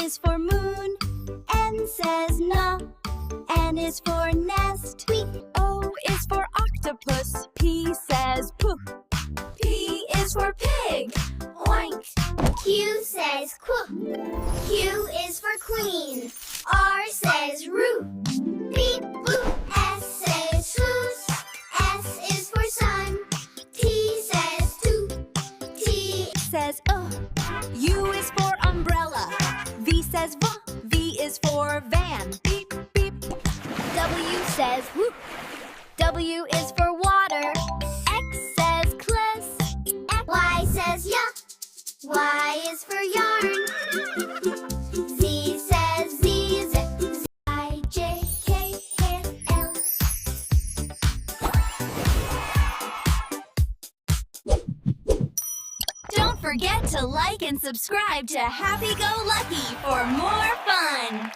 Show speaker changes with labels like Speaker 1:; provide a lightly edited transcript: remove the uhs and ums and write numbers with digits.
Speaker 1: is for moon. N says na. N is for nest. O is for octopus. P says pooh. P is for pig. Oink.
Speaker 2: Q says quack. Q is for queen. R says roo. Beep boop. S says soos. S is for sun. T says toot. T
Speaker 1: says U is for umbrella. V says v. V is for van. Beep, beep. W says whoop. W is for water. X says cliss.
Speaker 2: Y says ya. Y is for yarn. Z says z. Z I J K L.
Speaker 1: Don't forget to like and subscribe to Happy Go Lucky for more fun!